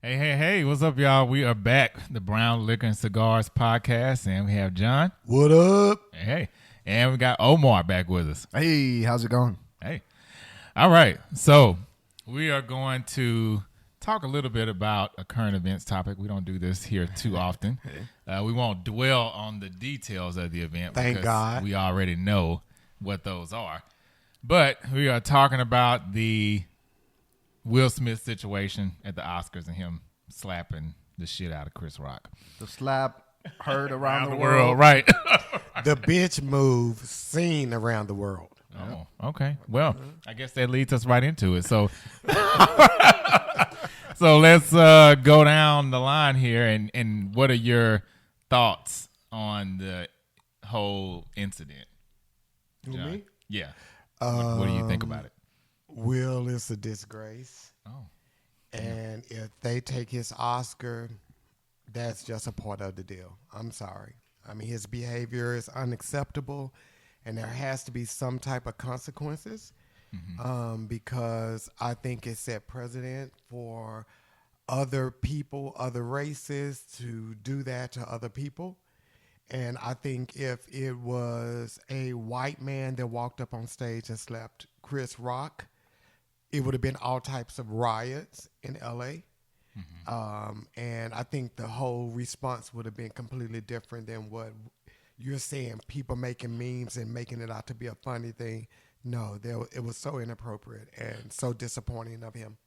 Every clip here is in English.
Hey, what's up, y'all? We are back, the Brown Liquor and Cigars podcast, and we have John. What up? Hey, and we got Omar back with us. Hey, how's it going? Hey. All right, so we are going to talk a little bit about a current events topic. We don't do this here too often. We won't dwell on the details of the event Thank God. we already know what those are. But we are talking about the Will Smith situation at the Oscars and him slapping the shit out of Chris Rock. The slap heard around the world. Right. The bitch move seen around the world. Oh, okay. Well, I guess that leads us right into it. So, so let's go down the line here. And what are your thoughts on the whole incident? John? Me? Yeah. What do you think about it? Will is a disgrace. Oh. And if they take his Oscar, that's just a part of the deal. I'm sorry. I mean, his behavior is unacceptable, and there has to be some type of consequences because I think it set precedent for other people, other races to do that to other people. And I think if it was a white man that walked up on stage and slapped Chris Rock, it would have been all types of riots in L.A. And I think the whole response would have been completely different than what you're saying, people making memes and making it out to be a funny thing. No, it was so inappropriate and so disappointing of him.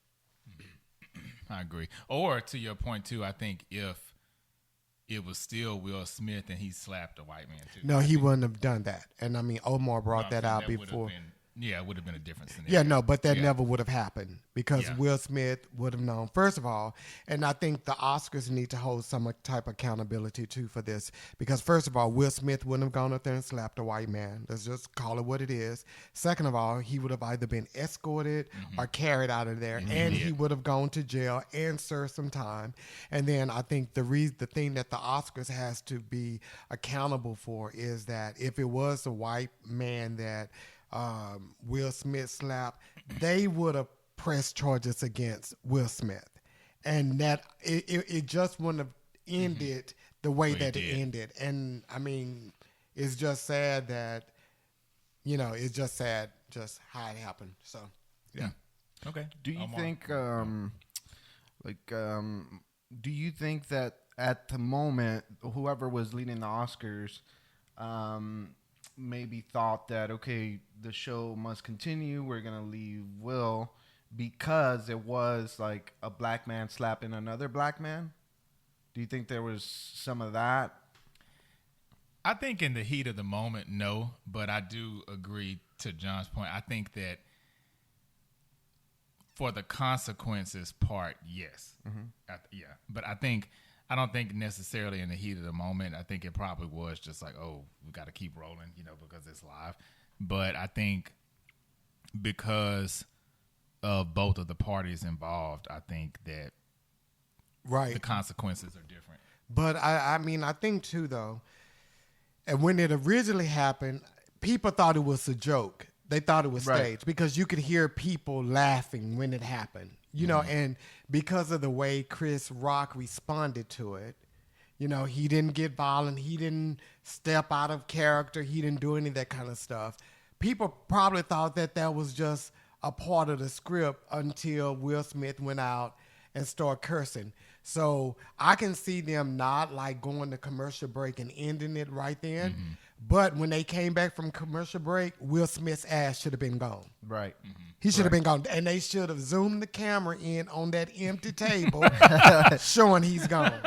I agree. Or to your point, too, I think if it was still Will Smith and he slapped a white man, too. No, he wouldn't have done that. And, I mean, Omar brought that out before. It would have been a different scenario. Yeah, no, but that never would have happened because Yeah. Will Smith would have known, first of all, and I think the Oscars need to hold some type of accountability, too, for this because, first of all, Will Smith wouldn't have gone up there and slapped a white man. Let's just call it what it is. Second of all, he would have either been escorted or carried out of there, and he would have gone to jail and served some time. And then I think the thing that the Oscars has to be accountable for is that if it was a white man that Will Smith slapped, they would have pressed charges against Will Smith, and that it just wouldn't have ended the way that it ended. And I mean, it's just sad that it's just sad just how it happened. So Yeah. Okay. Do you Omar. think, do you think that at the moment, whoever was leading the Oscars, maybe thought that, okay, the show must continue, we're going to leave Will because it was like a black man slapping another black man? Do you think there was some of that? I think in the heat of the moment, no, but I do agree to John's point. I think that for the consequences part, yes. But I don't think necessarily in the heat of the moment. I think it probably was just like, oh, we got to keep rolling, because it's live. But I think because of both of the parties involved, I think that the consequences are different. But I mean, I think too, though, and when it originally happened, people thought it was a joke. They thought it was staged because you could hear people laughing when it happened, and because of the way Chris Rock responded to it, he didn't get violent. He didn't step out of character. He didn't do any of that kind of stuff. People probably thought that was just a part of the script until Will Smith went out and started cursing. So I can see them not like going to commercial break and ending it right then. But when they came back from commercial break, Will Smith's ass should have been gone. Right. He should have been gone. And they should have zoomed the camera in on that empty table showing he's gone.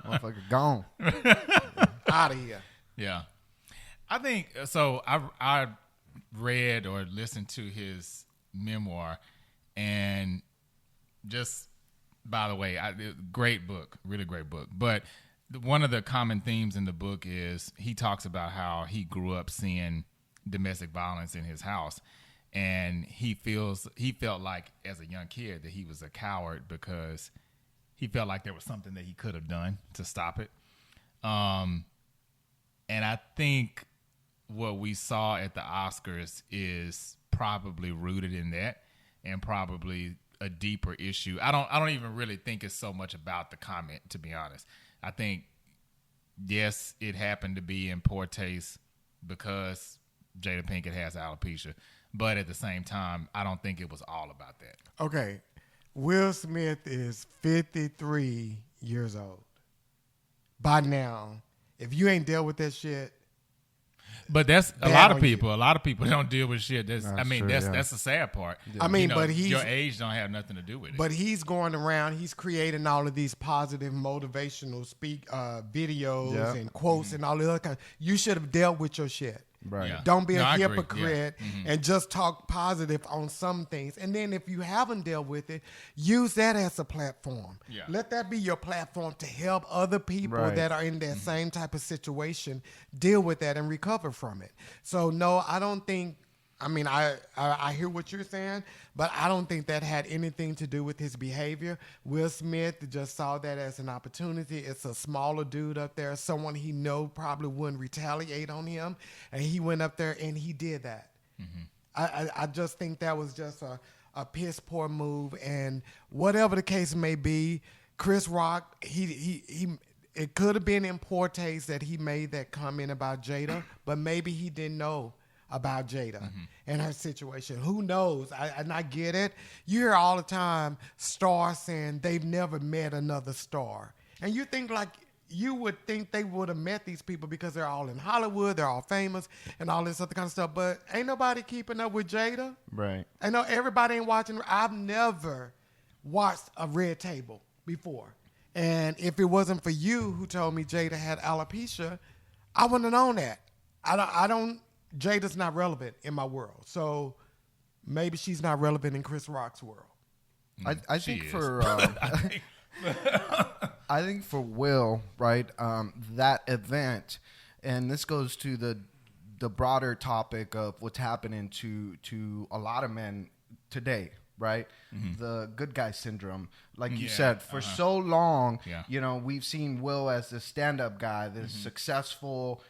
Motherfucker gone. Out of here. Yeah. I think so. I read or listened to his memoir, and just by the way, great book, really great book. But one of the common themes in the book is he talks about how he grew up seeing domestic violence in his house, and he felt like as a young kid that he was a coward because he felt like there was something that he could have done to stop it. And I think what we saw at the Oscars is probably rooted in that, and probably a deeper issue. I don't even really think it's so much about the comment, to be honest. I think, yes, it happened to be in poor taste because Jada Pinkett has alopecia, but at the same time, I don't think it was all about that. Okay, Will Smith is 53 years old. By now, if you ain't dealt with that shit, but that's a lot of people. A lot of people don't deal with shit. That's the sad part. I mean, but your age don't have nothing to do with it. But he's going around. He's creating all of these positive, motivational videos and quotes and all the other kind. You should have dealt with your shit. Right. Yeah. Don't be a I agree. hypocrite and just talk positive on some things. And then if you haven't dealt with it, use that as a platform. Yeah. Let that be your platform to help other people that are in that same type of situation deal with that and recover from it. So, no, I don't think, I mean, I hear what you're saying, but I don't think that had anything to do with his behavior. Will Smith just saw that as an opportunity. It's a smaller dude up there, someone he know probably wouldn't retaliate on him, and he went up there and he did that. I just think that was just a piss poor move, and whatever the case may be, Chris Rock, it could have been in poor taste that he made that comment about Jada, but maybe he didn't know about Jada and her situation. Who knows? And I get it. You hear all the time stars saying they've never met another star. And you would think they would have met these people because they're all in Hollywood, they're all famous and all this other kind of stuff. But ain't nobody keeping up with Jada. Right. I know everybody ain't watching. I've never watched a Red Table before. And if it wasn't for you who told me Jada had alopecia, I wouldn't have known that. Jada's not relevant in my world. So maybe she's not relevant in Chris Rock's world. I think I think for Will, right, that event, and this goes to the broader topic of what's happening to a lot of men today, right? The good guy syndrome. Like you said, for so long, we've seen Will as the stand-up guy, this successful,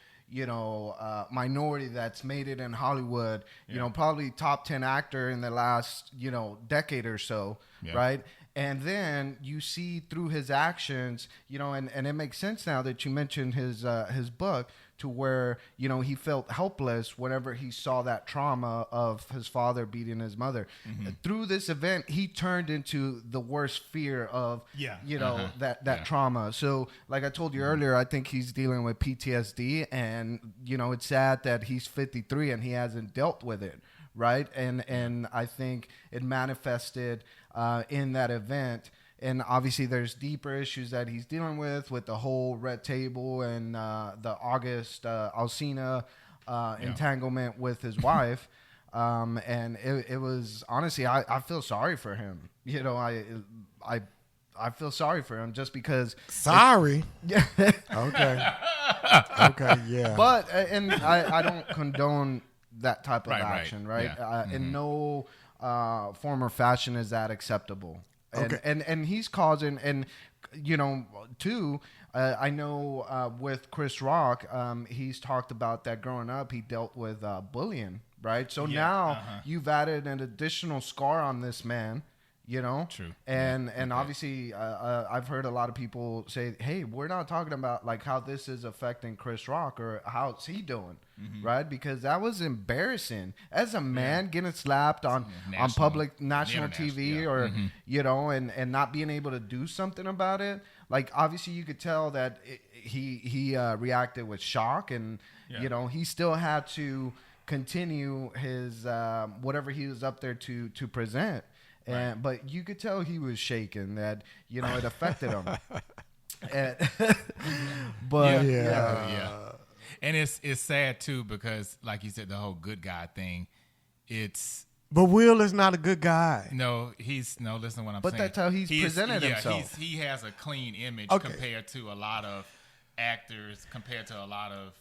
minority that's made it in Hollywood, probably top 10 actor in the last, decade or so, right? And then you see through his actions, and it makes sense now that you mentioned his book, to where, he felt helpless whenever he saw that trauma of his father beating his mother. Through this event, he turned into the worst fear of, that trauma. So like I told you earlier, I think he's dealing with PTSD, and, it's sad that he's 53 and he hasn't dealt with it. Right. And I think it manifested in that event. And obviously there's deeper issues that he's dealing with the whole Red Table and the August Alsina entanglement with his wife. And it was, honestly, I feel sorry for him. I feel sorry for him just because. Sorry? Yeah. Okay. Okay, yeah. But, and I don't condone that type of action, right? Yeah. In no form or fashion is that acceptable. And, Okay. and he's causing, and too, I know with Chris Rock, he's talked about that growing up, he dealt with bullying, right? So now you've added an additional scar on this man. True. And obviously, I've heard a lot of people say, "Hey, we're not talking about like how this is affecting Chris Rock or how's he doing, right?" Because that was embarrassing as a man getting slapped on public national TV or and not being able to do something about it. Like obviously, you could tell that he reacted with shock, and he still had to continue his whatever he was up there to present. And but you could tell he was shaking, that it affected him. But yeah. And it's sad too because, like you said, the whole good guy thing. But Will is not a good guy. No, listen to what I'm saying. But that's how he's presented himself. He has a clean image compared to a lot of actors, compared to a lot of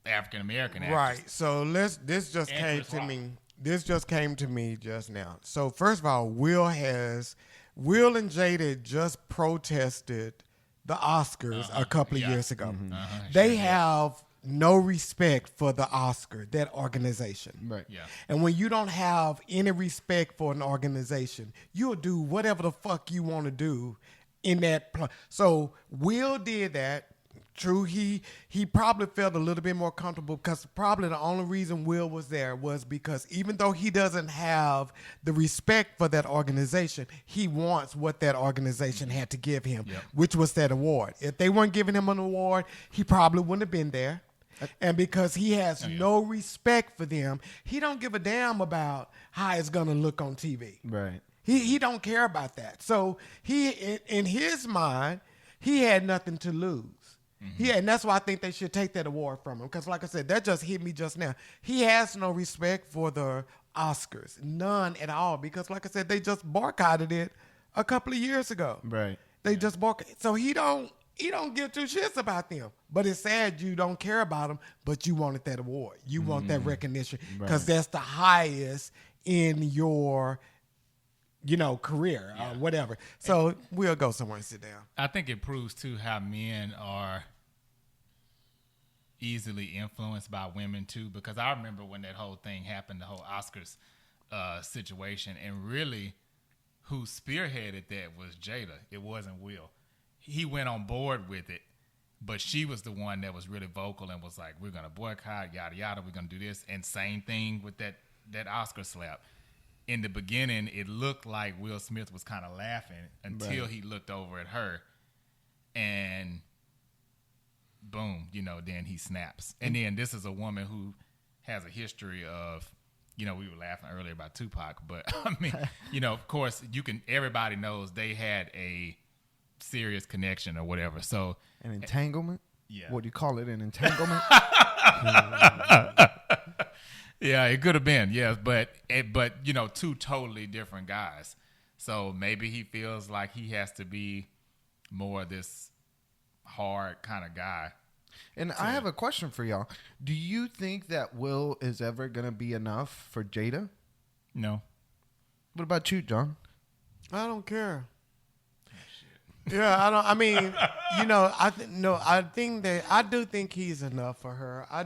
African American actors. Right. So this just came to me. This just came to me just now. So first of all, Will and Jada just protested the Oscars a couple of years ago. They have no respect for the Oscar, that organization. Right. Yeah. And when you don't have any respect for an organization, you'll do whatever the fuck you want to do in that. So Will did that. True, he probably felt a little bit more comfortable because probably the only reason Will was there was because even though he doesn't have the respect for that organization, he wants what that organization had to give him, which was that award. If they weren't giving him an award, he probably wouldn't have been there. And because he has no respect for them, he don't give a damn about how it's going to look on TV. Right. He don't care about that. So he, in his mind, he had nothing to lose. And that's why I think they should take that award from him. Because like I said, that just hit me just now. He has no respect for the Oscars. None at all. Because like I said, they just boycotted it a couple of years ago. Right. They just boycotted. So he don't give two shits about them. But it's sad you don't care about them, but you wanted that award. You want that recognition. Because that's the highest in your career or whatever. So we'll go somewhere and sit down. I think it proves too how men are easily influenced by women too, because I remember when that whole thing happened, the whole Oscars situation, and really who spearheaded that was Jada. It wasn't Will. He went on board with it, but she was the one that was really vocal and was like, we're going to boycott, yada, yada, we're going to do this. And same thing with that Oscar slap. In the beginning, it looked like Will Smith was kind of laughing until he looked over at her, and boom, then he snaps. And then this is a woman who has a history of, we were laughing earlier about Tupac, but I mean, of course, everybody knows they had a serious connection or whatever. So an entanglement? Yeah. What do you call it? An entanglement? Yeah, it could have been, yes, but two totally different guys. So maybe he feels like he has to be more this hard kind of guy. And I have a question for y'all. Do you think that Will is ever going to be enough for Jada? No. What about you, John? I don't care. Yeah, I don't. I mean, I do think he's enough for her. I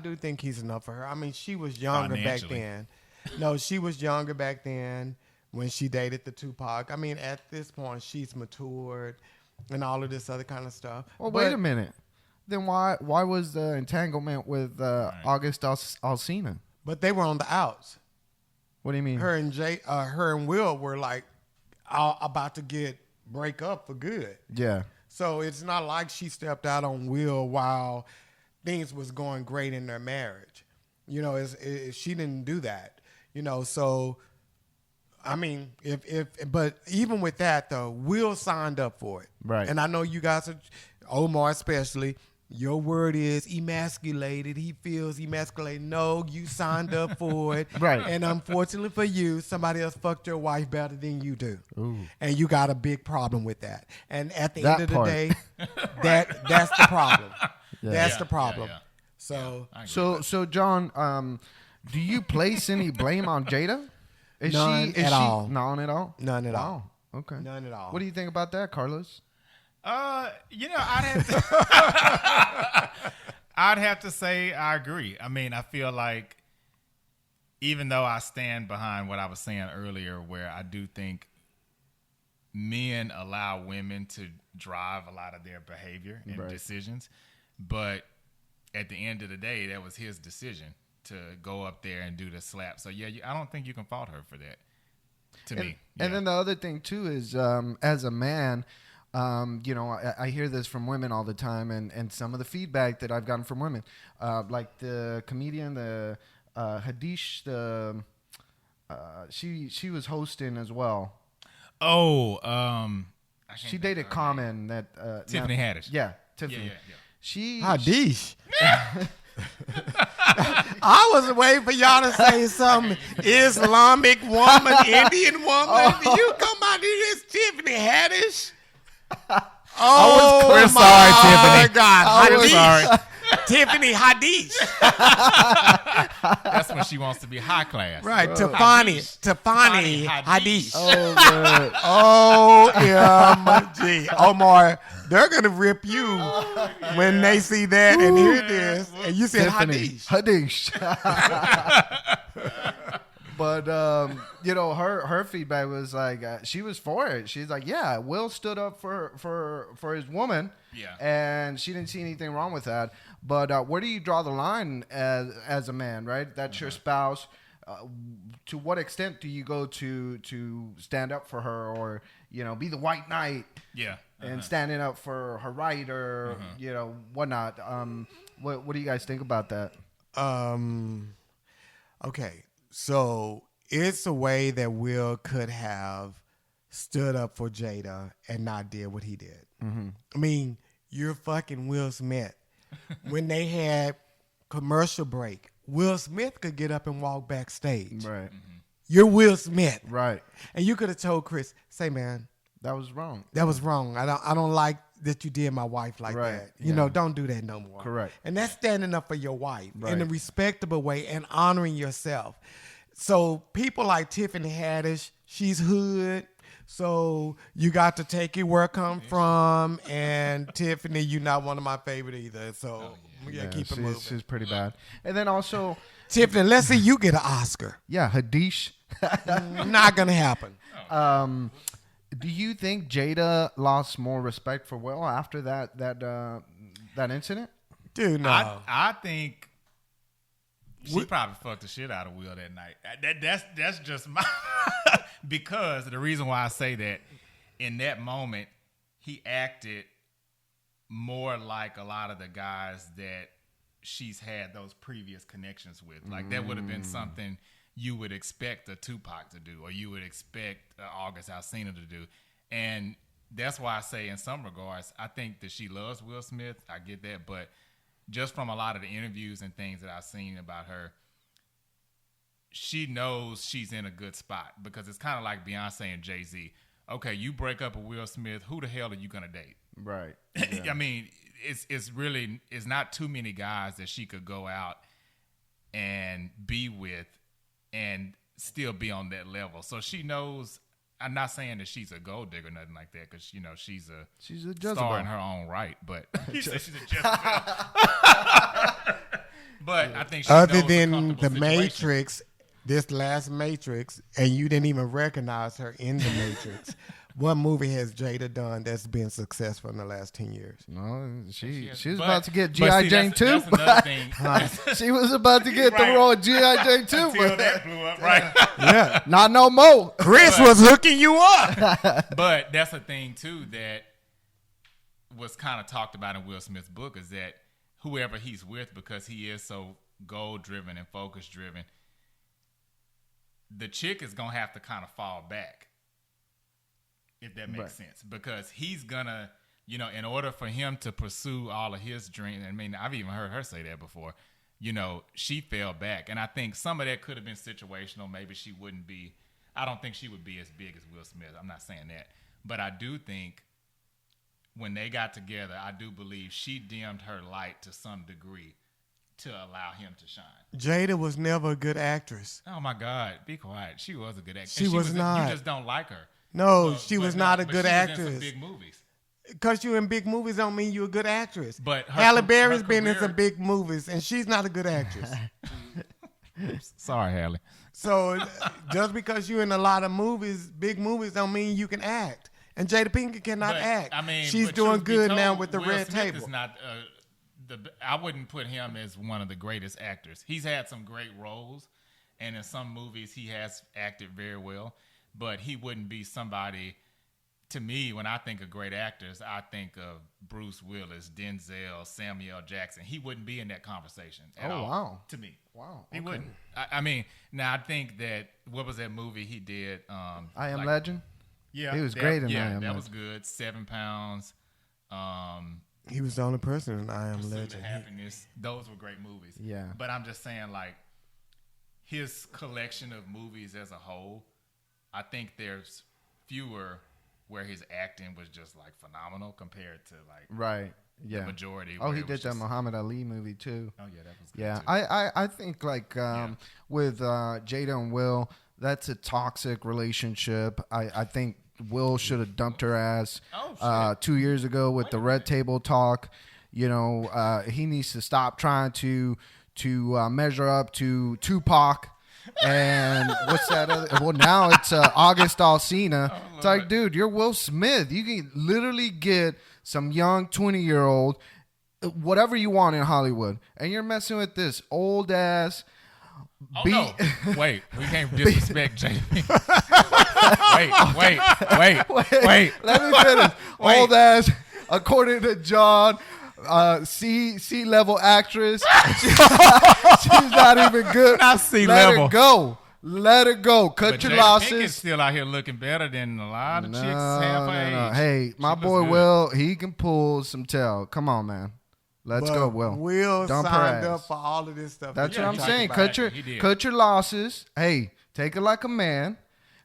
mean, she was younger back then. No, she was younger back then when she dated the Tupac. I mean, at this point, she's matured and all of this other kind of stuff. Well, wait a minute. Then why was the entanglement with August Alsina? But they were on the outs. What do you mean? Her and Will were like about to break up for good. Yeah. So it's not like she stepped out on Will while things was going great in their marriage. She didn't do that. So I mean, but even with that though, Will signed up for it. Right. And I know you guys are, Omar especially, your word is emasculated. He feels emasculated. No, you signed up for it. Right. And unfortunately for you, somebody else fucked your wife better than you do. Ooh. And you got a big problem with that. And at the That end of part. the day, that's the problem. Yeah. That's the problem. Yeah. So I agree with So John, do you place any blame on Jada? None at all. None at all? None at Wow. all. Okay. None at all. What do you think about that, Carlos? I'd have to say I agree. I mean, I feel like even though I stand behind what I was saying earlier, where I do think men allow women to drive a lot of their behavior and decisions, but at the end of the day, that was his decision to go up there and do the slap. So yeah, I don't think you can fault her for that. Me, and then the other thing too is, as a man, I hear this from women all the time, and some of the feedback that I've gotten from women, like the comedian, the Hadish, she was hosting as well. She dated Common, that Tiffany Haddish. Yeah, Tiffany. Yeah. She Hadish. I was waiting for y'all to say something. Islamic woman, Indian woman. You come out here, this Tiffany Haddish. We're sorry, Tiffany. God, We're sorry. Tiffany Haddish. That's when she wants to be high class. Right, Tiffany Haddish. Haddish. Oh, man. OMG. Omar, they're going to rip you when they see that and hear this. And you said Tiffany Haddish. But her feedback was like she was for it. She's like, yeah, Will stood up for his woman, and she didn't see anything wrong with that. But where do you draw the line as a man, right? That's your spouse. To what extent do you go to stand up for her, or be the white knight? Yeah. And standing up for her right, or whatnot. What do you guys think about that? Okay. So it's a way that Will could have stood up for Jada and not did what he did. Mm-hmm. I mean, you're fucking Will Smith. When they had commercial break, Will Smith could get up and walk backstage. Right. Mm-hmm. You're Will Smith. Right. And you could have told Chris, say, man, that was wrong. That was wrong. I don't like that you did my wife like right. that. You know, don't do that no more. Correct. And that's standing up for your wife right. in a respectable way and honoring yourself. So people like Tiffany Haddish, she's hood. So you got to take it where it come from. And Tiffany, you're not one of my favorite either. So we got to keep it moving. She's pretty bad. And then also, Tiffany, let's see you get an Oscar. Yeah, Haddish. Not going to happen. Do you think Jada lost more respect for Will after that incident? Dude, no. I think she probably fucked the shit out of Will that night. That's just my because the reason why I say that in that moment he acted more like a lot of the guys that she's had those previous connections with. Like that would have been something you would expect a Tupac to do, or you would expect August Alsina to do. And that's why I say in some regards, I think that she loves Will Smith. I get that. But just from a lot of the interviews and things that I've seen about her, she knows she's in a good spot, because it's kind of like Beyonce and Jay-Z. Okay, you break up with Will Smith, who the hell are you going to date? Right. Yeah. I mean, it's not too many guys that she could go out and be with and still be on that level. So she knows. I'm not saying that she's a gold digger or nothing like that, because she's a Jezebel. star in her own right. But she's a Jezebel. But I think she other knows than the situation. Matrix, this last Matrix, and you didn't even recognize her in the Matrix. What movie has Jada done that's been successful in the last 10 years? No, she was about to get G.I. Jane 2. That's another thing. She was about to get the role of G.I. Jane 2. Until that blew up, right? Yeah. Not no more. Chris was hooking you up. But that's a thing, too, that was kind of talked about in Will Smith's book, is that whoever he's with, because he is so goal-driven and focus-driven, the chick is going to have to kind of fall back, if that makes sense. Because he's going to, in order for him to pursue all of his dreams, I mean, I've even heard her say that before, she fell back. And I think some of that could have been situational. Maybe she wouldn't be, I don't think she would be as big as Will Smith. I'm not saying that. But I do think when they got together, I do believe she dimmed her light to some degree to allow him to shine. Jada was never a good actress. Oh, my God. Be quiet. She was a good actress. She was not. You just don't like her. No, she was not a good actress. She was in some big movies. Because you're in big movies don't mean you're a good actress. But Halle Berry's been in some big movies, and she's not a good actress. Sorry, Halle. So just because you're in a lot of movies, big movies, don't mean you can act. And Jada Pinkett cannot act. I mean, she's doing good now with the Will red Smith table. Is not, I wouldn't put him as one of the greatest actors. He's had some great roles, and in some movies he has acted very well. But he wouldn't be somebody. To me, when I think of great actors, I think of Bruce Willis, Denzel, Samuel Jackson. He wouldn't be in that conversation at all. Wow. To me. Wow. He wouldn't. I mean, now I think that, what was that movie he did? I Am Legend? Yeah. He was great in I Am Legend. Legend. That was good. 7 Pounds. He was the only person in I Am Pursuit of Legend. Happiness. Those were great movies. Yeah. But I'm just saying, like, his collection of movies as a whole, I think there's fewer where his acting was just like phenomenal compared to like Right. Yeah. the majority. Oh, where he it was did that just- Muhammad Ali movie too. Oh yeah, that was good Yeah, too. I think like with Jada and Will, that's a toxic relationship. I think Will should have dumped her ass Oh, shit. 2 years ago with the red table talk. You know, he needs to stop trying to measure up to Tupac. And what's that other? Well, now it's August Alsina. It's like, dude, you're Will Smith. You can literally get some young 20-year-old, whatever you want in Hollywood, and you're messing with this old ass. Oh no! Wait, we can't disrespect Jamie. wait. Let me finish. Wait. Old ass, according to John, C level actress. She's not even good. Not C Let level. her go. Let her go. Cut But your Jada losses. Pinkett's still out here looking better than a lot of chicks half her age. Hey, my She boy looks good. Will, he can pull some tail. Come on, man. Let's go, Will. Will Dump her signed ass. up for all of this stuff. That's Yeah, what I'm he saying. talked about it. He did. Cut your losses. Hey, take it like a man.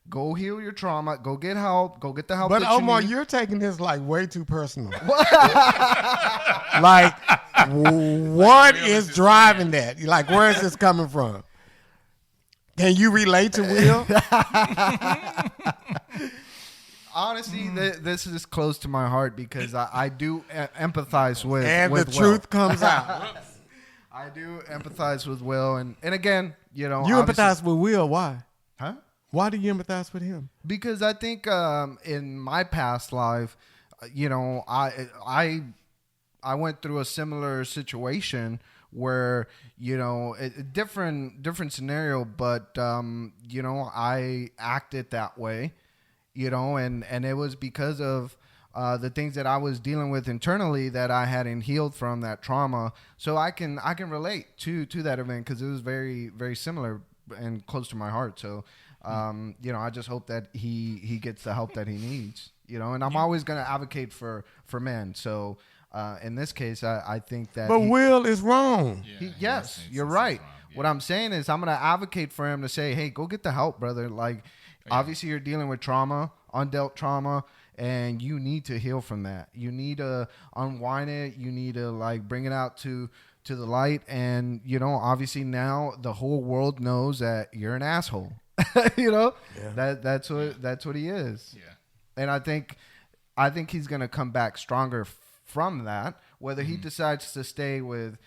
Go heal your trauma. Go get help. Go get the help But that Omar, you need. you're taking this like way too personal. Like, what is driving that? Like, where is this coming from? Can you relate to Will? Honestly, this is close to my heart because I do empathize with And with the Will. truth comes out. I do empathize with Will, and again, you know, You obviously- empathize with Will. Why? huh? Why do you empathize with him? Because I think in my past life, you know, I went through a similar situation where, you know, a different scenario, but you know, I acted that way, you know, and it was because of the things that I was dealing with internally that I hadn't healed from that trauma. So I can relate to that event because it was very, very similar and close to my heart. So you know, I just hope that he gets the help that he needs, you know, and I'm always going to advocate for men. So in this case, I think that But Will is wrong. yes, you're right. What I'm saying is I'm going to advocate for him to say, hey, go get the help, brother. Like, obviously you're dealing with trauma, undealt trauma, and you need to heal from that. You need to unwind it. You need to like bring it out to the light. And, you know, obviously now the whole world knows that you're an asshole. You know, that's what he is. Yeah. And I think he's going to come back stronger from that, whether he decides to stay with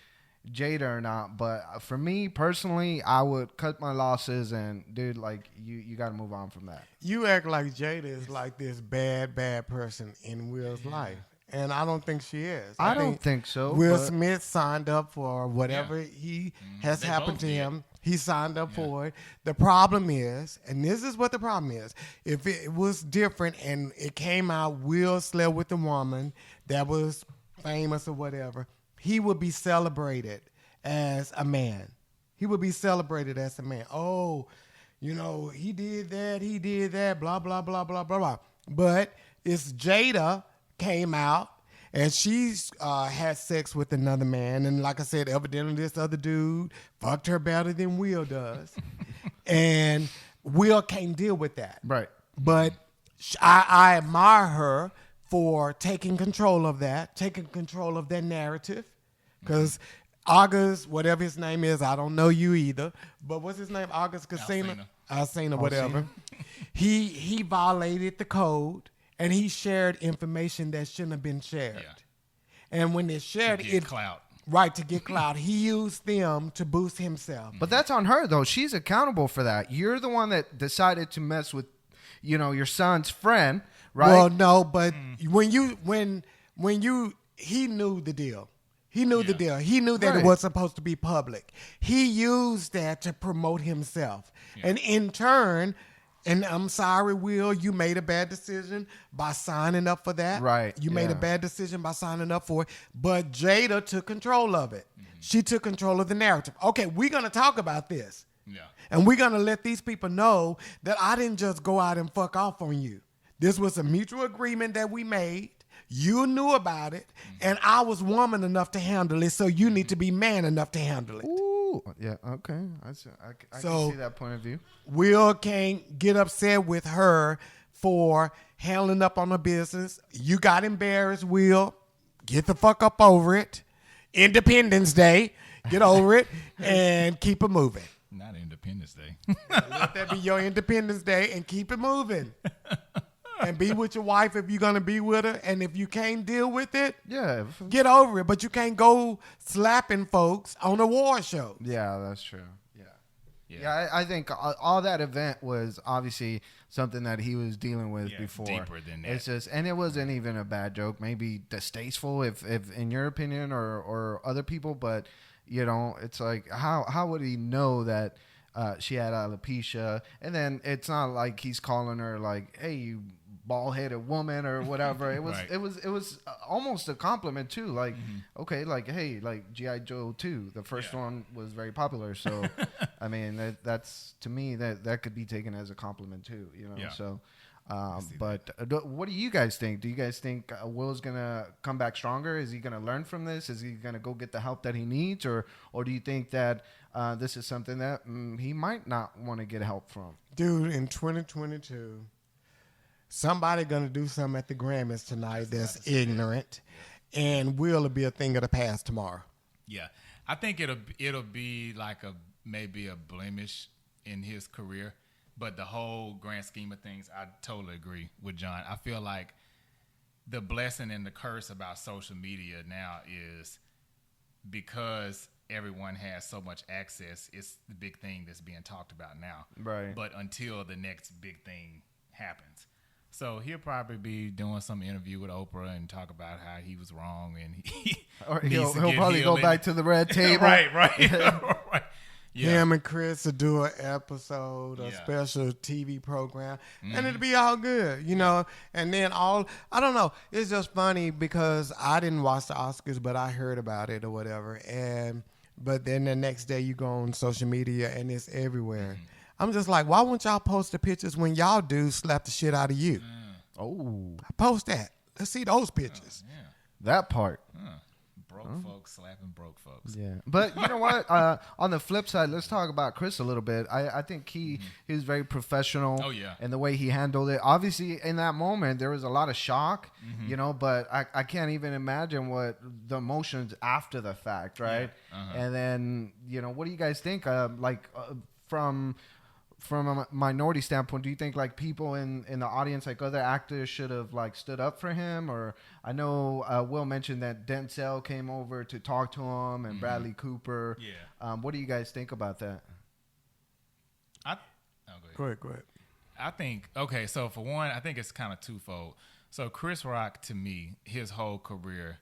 Jada or not. But for me personally, I would cut my losses and, dude, like, you got to move on from that. You act like Jada is like this bad person in Will's life. And I don't think she is. I don't think so. Will but- Smith signed up for whatever he has They happened both to did. him. He signed up for it. The problem is, and this is what the problem is, if it was different and it came out Will slept with a woman that was famous or whatever, he would be celebrated as a man. He would be celebrated as a man. Oh, you know, he did that, blah, blah, blah, blah, blah, blah. But it's Jada came out and she's had sex with another man. And like I said, evidently this other dude fucked her better than Will does. And Will can't deal with that. Right. But I admire her for taking control of that, taking control of that narrative. Because August, whatever his name is, I don't know you either. But what's his name? August Casino? Alsina, whatever. He violated the code and he shared information that shouldn't have been shared. Yeah. And when they shared Get it, clout. right, to get clout, he used them to boost himself. But that's on her, though. She's accountable for that. You're the one that decided to mess with, you know, your son's friend, right? Well, no, but when he knew the deal. He knew the deal. He knew that Right. it was supposed to be public. He used that to promote himself. And in turn, and I'm sorry, Will, you made a bad decision by signing up for that. Right, You made a yeah. bad decision by signing up for it. But Jada took control of it. She took control of the narrative. Okay, we're going to talk about this. Yeah. And we're going to let these people know that I didn't just go out and fuck off on you. This was a mutual agreement that we made. You knew about it, and I was woman enough to handle it, so you need to be man enough to handle it. Ooh, yeah, okay. I So- can see that point of view. Will can't get upset with her for handling up on the business. You got embarrassed, Will. Get the fuck up over it. Independence Day. Get over it and keep it moving. Not Independence Day. Let that be your Independence Day and keep it moving. And be with your wife if you're going to be with her. And if you can't deal with it, get over it. But you can't go slapping folks on a war show. Yeah, that's true. Yeah, I think all that event was obviously something that he was dealing with before. Deeper than that. It's just, and it wasn't even a bad joke. Maybe distasteful, if in your opinion or other people. But it's like how would he know that she had alopecia? And then it's not like he's calling her like, "Hey, you bald-headed woman" or whatever. It was right. it was almost a compliment too. Like, okay, like, hey, like G.I. Joe 2, the first one was very popular. So, I mean, that's to me that could be taken as a compliment too. Yeah. So. But what do you guys think? Do you guys think Will's gonna come back stronger? Is he gonna learn from this? Is he gonna go get the help that he needs, or do you think that this is something that he might not want to get help from? Dude, in 2022, somebody gonna do something at the Grammys tonight that's ignorant, and will be a thing of the past tomorrow. Yeah, I think it'll be like maybe a blemish in his career. But the whole grand scheme of things, I totally agree with John. I feel like the blessing and the curse about social media now is because everyone has so much access, it's the big thing that's being talked about now. Right. But until the next big thing happens. So he'll probably be doing some interview with Oprah and talk about how he was wrong. And he'll probably go back to the red table. Right. Right. Yeah. Him and Chris will do an episode, a special TV program, and it'll be all good, And then I don't know. It's just funny because I didn't watch the Oscars, but I heard about it or whatever. But then the next day you go on social media and it's everywhere. I'm just like, why won't y'all post the pictures when y'all do slap the shit out of you? Oh, post that. Let's see those pictures. That part. Broke folks slapping broke folks. Yeah, but you know what? On the flip side, let's talk about Chris a little bit. I think he was very professional. Oh, yeah. In the way he handled it. Obviously, in that moment, there was a lot of shock. But I can't even imagine what the emotions after the fact, right? Yeah. And then what do you guys think? From a minority standpoint, do you think like people in the audience, like other actors, should have like stood up for him? Or I know Will mentioned that Denzel came over to talk to him and Bradley Cooper. Yeah. What do you guys think about that? Go ahead. I think, so for one, I think it's kind of twofold. So Chris Rock, to me, his whole career,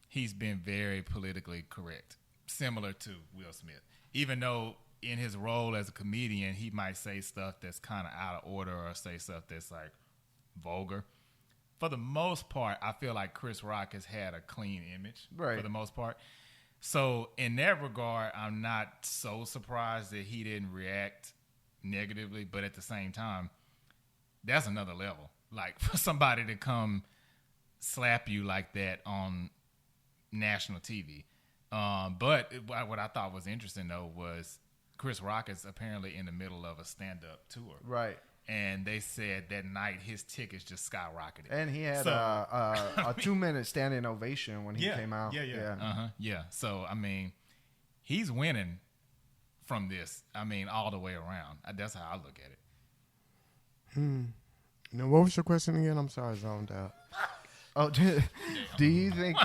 he's been very politically correct, similar to Will Smith. Even though in his role as a comedian, he might say stuff that's kind of out of order or say stuff that's like vulgar. For the most part, I feel like Chris Rock has had a clean image for the most part. So in that regard, I'm not so surprised that he didn't react negatively. But at the same time, that's another level. Like for somebody to come slap you like that on national TV. But what I thought was interesting, though, was Chris Rock is apparently in the middle of a stand-up tour. Right. And they said that night his tickets just skyrocketed. And he had a 2-minute standing ovation when he came out. Yeah. So, I mean, he's winning from this, all the way around. That's how I look at it. Now, what was your question again? I'm sorry, I zoned out. Oh, do you think,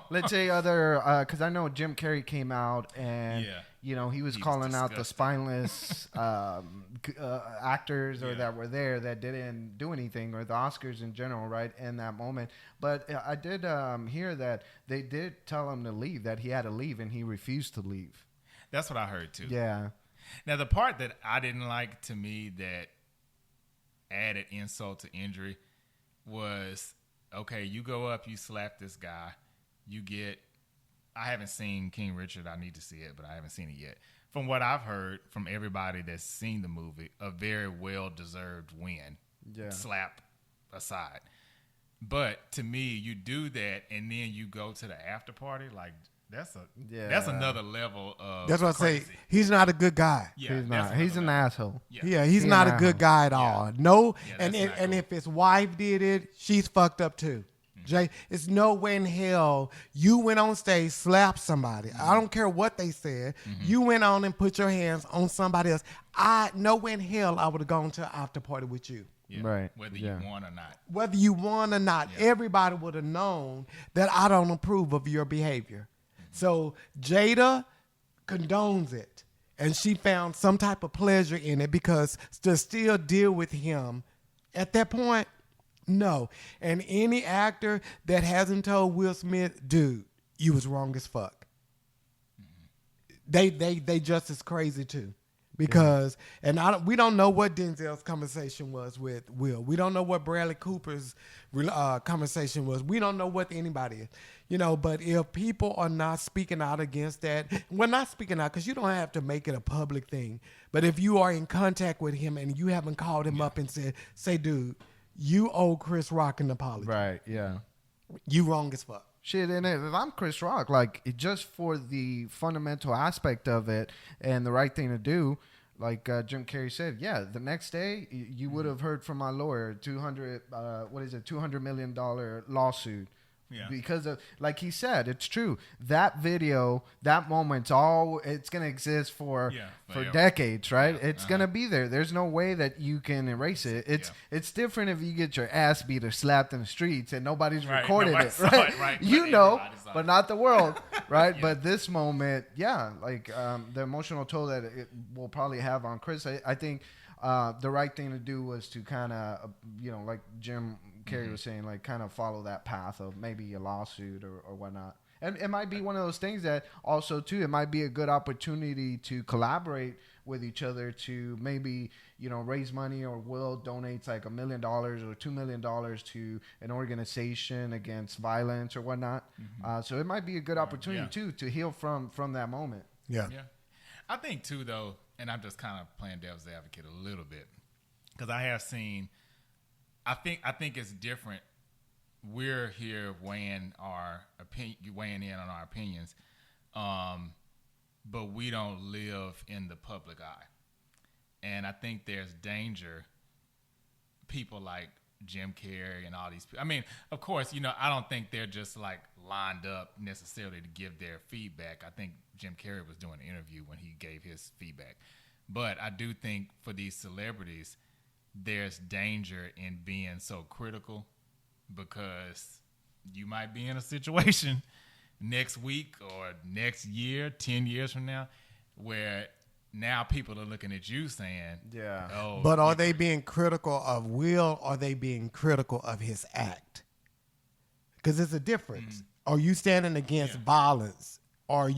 let's say because I know Jim Carrey came out and, he was calling out the spineless actors that were there that didn't do anything, or the Oscars in general, right, in that moment. But I did hear that they did tell him to leave, that he had to leave, and he refused to leave. That's what I heard, too. Yeah. Now, the part that I didn't like, to me, that added insult to injury was, okay, you go up, you slap this guy, you get, I haven't seen King Richard, I need to see it, but I haven't seen it yet. From what I've heard from everybody that's seen the movie, a very well-deserved win, slap aside. But to me, you do that, and then you go to the after party, like That's another level of That's what I crazy. say. He's not a good guy. Yeah, He's that's not. He's another an level. asshole. Yeah, he's not a good guy at all. No, and if his wife did it, she's fucked up too. Jay, it's no way in hell you went on stage, slapped somebody. I don't care what they said. You went on and put your hands on somebody else. No way in hell I would have gone to an after party with you. Yeah. Right. Whether you won or not. Whether you won or not, everybody would have known that I don't approve of your behavior. So Jada condones it, and she found some type of pleasure in it because to still deal with him at that point, no. And any actor that hasn't told Will Smith, dude, you was wrong as fuck. They just as crazy too. Because we don't know what Denzel's conversation was with Will. We don't know what Bradley Cooper's conversation was. We don't know what anybody is. But if people are not speaking out against that, we're not speaking out because you don't have to make it a public thing. But if you are in contact with him and you haven't called him up and said, say, dude, you owe Chris Rock an apology. Right. Yeah. You wrong as fuck. Shit, and if I'm Chris Rock, like just for the fundamental aspect of it and the right thing to do, like Jim Carrey said, the next day you would have heard from my lawyer $200 million lawsuit. Yeah. Because of, like he said, it's true. That video, that moment's it's gonna exist for decades, right? Yeah. It's gonna be there. There's no way that you can erase it. It's different if you get your ass beat or slapped in the streets and nobody's recorded it, right? But not the world, right? But this moment, the emotional toll that it will probably have on Chris, I think the right thing to do was to kind of, like Jim Carrey was saying, like kind of follow that path of maybe a lawsuit or whatnot. And it might be one of those things that also too, it might be a good opportunity to collaborate with each other to maybe, raise money, or Will donates like $1 million or $2 million to an organization against violence or whatnot. So it might be a good opportunity too to heal from that moment. Yeah. I think too though, and I'm just kind of playing devil's advocate a little bit, because I have seen, I think it's different. We're here weighing in on our opinions, but we don't live in the public eye. And I think there's danger. People like Jim Carrey and all these people. I mean, of course, I don't think they're just like lined up necessarily to give their feedback. I think Jim Carrey was doing an interview when he gave his feedback. But I do think for these celebrities, there's danger in being so critical, because you might be in a situation next week or next year, 10 years from now, where now people are looking at you saying, oh. But are they being critical of Will, or are they being critical of his act? Because there's a difference. Are you standing against violence, or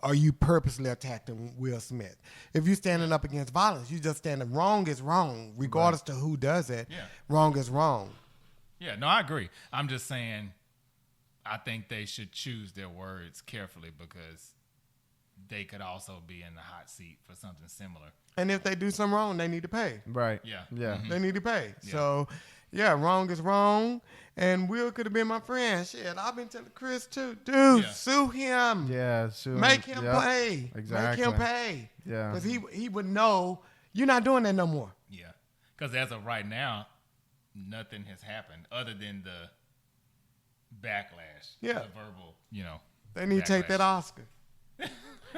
are you purposely attacking Will Smith? If you're standing up against violence, you just standing. Wrong is wrong, regardless to who does it. Yeah. Wrong is wrong. Yeah, no, I agree. I'm just saying, I think they should choose their words carefully, because they could also be in the hot seat for something similar. And if they do something wrong, they need to pay. Right. Yeah. They need to pay. Yeah. So, wrong is wrong. And Will could have been my friend. Shit, I've been telling Chris too. Dude, sue him. Yeah, sue him. Make him pay. Exactly. Make him pay. Yeah. Because he would know you're not doing that no more. Yeah. Because as of right now, nothing has happened other than the backlash. Yeah. The verbal, They need to take that Oscar.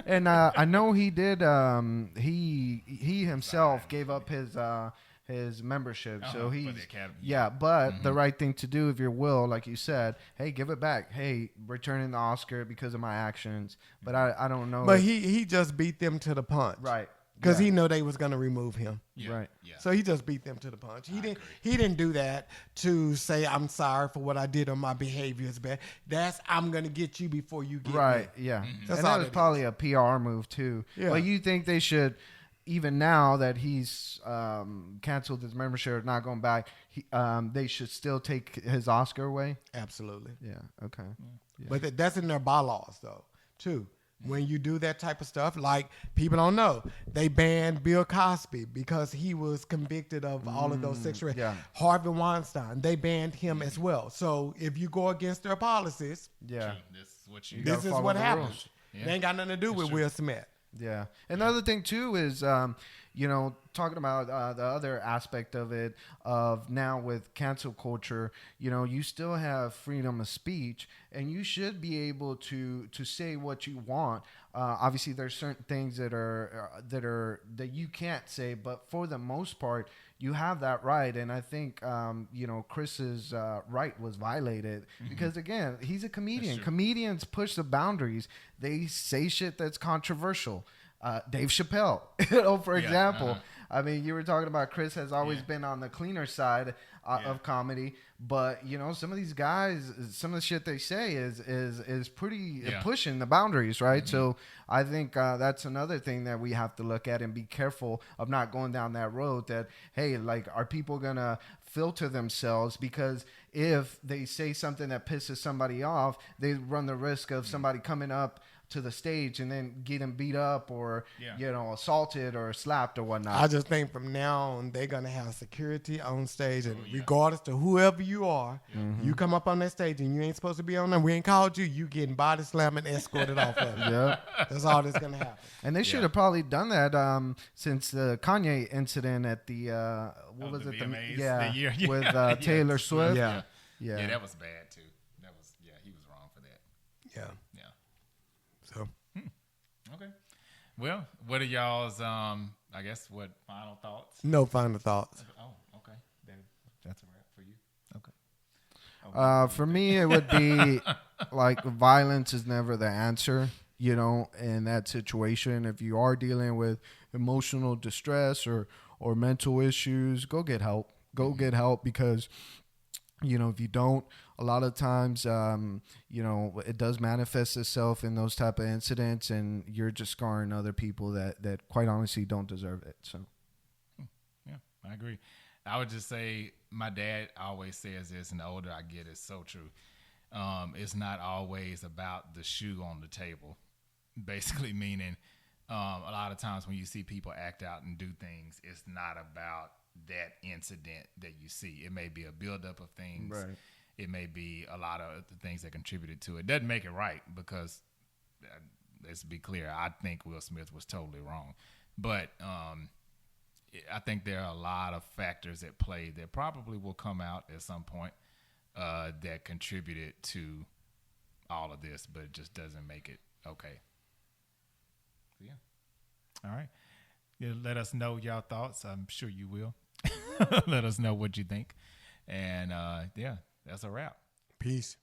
And I know he did. He himself gave up his membership, so he But the right thing to do, if you're Will, like you said, hey, give it back. Hey, returning the Oscar because of my actions. But I don't know. But he just beat them to the punch, right? Because he knew they was gonna remove him. Yeah. Right. Yeah. So he just beat them to the punch. He didn't do that to say I'm sorry for what I did or my behavior is bad. That's I'm gonna get you before you get me. Yeah. That's and that was probably a PR move too. Yeah. But you think they should, even now that he's canceled his membership, not going back, they should still take his Oscar away? Absolutely. Yeah. Okay. Yeah. But that's in their bylaws though too. when you do that type of stuff. Like, people don't know, they banned Bill Cosby because he was convicted of all of those sexual. yeah. Harvey Weinstein, they banned him as well. So if you go against their policies, Yeah. This is what you. this is follow what the happens. rules. Yeah. They ain't got nothing to do with true. Will Smith. Yeah. Another thing too is, talking about the other aspect of it, of now with cancel culture, you still have freedom of speech, and you should be able to say what you want. Obviously, there's certain things that you can't say, but for the most part, you have that right. And I think, Chris's right was violated because, again, he's a comedian. Comedians push the boundaries. They say shit that's controversial. Dave Chappelle, for example. I mean, you were talking about Chris has always been on the cleaner side of comedy, but some of these guys, some of the shit they say is pretty pushing the boundaries, right? So I think that's another thing that we have to look at and be careful of not going down that road. That, hey, like, are people gonna filter themselves? Because if they say something that pisses somebody off, they run the risk of somebody coming up to the stage and then getting beat up or assaulted or slapped or whatnot. I just think from now on they're gonna have security on stage, and regardless to whoever you are, you come up on that stage and you ain't supposed to be on there. We ain't called you. You getting body slammed and escorted off of it. Yeah, that's all that's gonna happen. And they should have probably done that since the Kanye incident at the what was the it? VMAs, The year. with Taylor Swift. Yeah. Yeah, that was bad too. That was he was wrong for that. Yeah. So, Okay. Well, what are y'all's I guess what final thoughts? no final thoughts. Oh, okay. That's a wrap for you. Okay. For me, it would be like violence is never the answer, in that situation. If you are dealing with emotional distress or mental issues, go get help. Go get help because, if you don't, a lot of times, it does manifest itself in those type of incidents, and you're just scarring other people that quite honestly don't deserve it. So, yeah, I agree. I would just say my dad always says this, and the older I get, it's so true. It's not always about the shoe on the table, basically meaning a lot of times when you see people act out and do things, it's not about that incident that you see. It may be a buildup of things. right. It may be a lot of the things that contributed to it. Doesn't make it right because, let's be clear, I think Will Smith was totally wrong. But I think there are a lot of factors at play that probably will come out at some point that contributed to all of this, but it just doesn't make it okay. So, yeah. All right. Yeah, let us know y'all thoughts. I'm sure you will. Let us know what you think. And, that's a wrap. Peace.